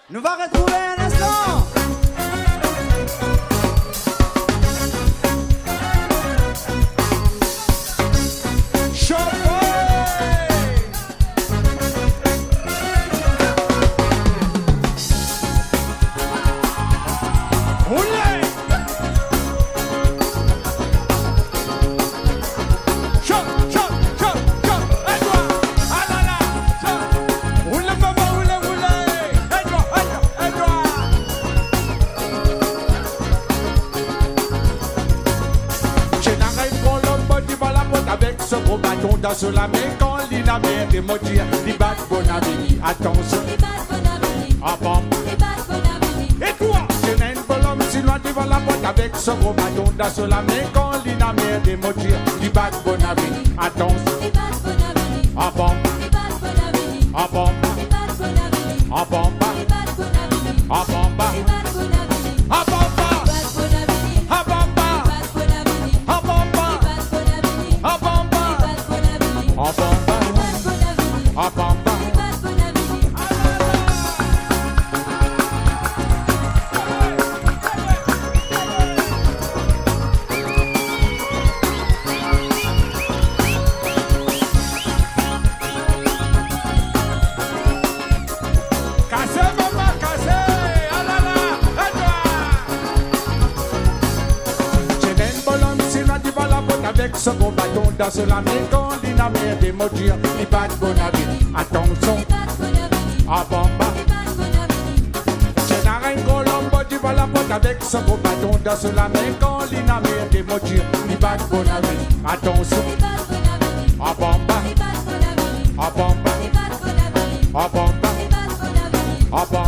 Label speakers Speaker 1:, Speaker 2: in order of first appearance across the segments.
Speaker 1: Nous va retrouver un instant.
Speaker 2: Sur la main quand l'inamère des moitiés, les bad bon avis, attention, ah bon, et toi, je n'ai une bonhomme si loin devant la boîte avec ce gros bâton sur la main quand l'inamère des moitiés, les bad bon avis, attention, ah bon, ah bon, ah bon, ah bon, avec ce gros bâton dans la main quand l'inamère des moitiés, les bad bon avis, attention, ah bon, je n'arrête Colombo du la boîte avec ce gros bâton dans la main quand l'inamère des moitiés, les bad bon avis, attention, ah bon, ah bon, ah bon, ah bon.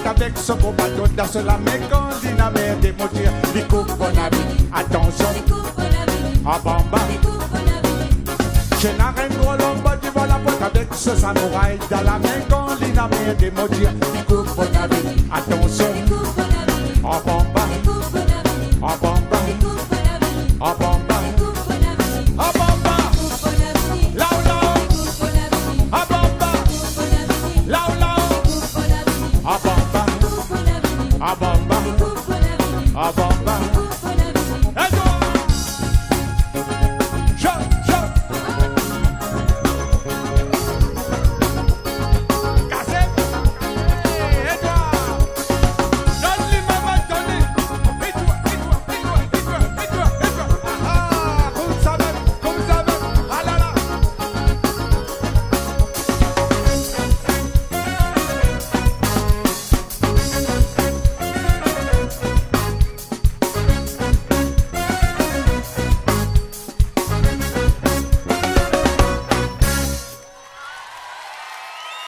Speaker 2: Avec ce beau bateau dans la main quand l'inamère des moitiés, les coupes bon avis, attention, ah bamba, je n'arrête Colombo devant la boîte avec ce samouraï dans la main quand l'inamère des moitiés, les coupes bon avis, attention, ah bamba, ah bamba, ah bamba.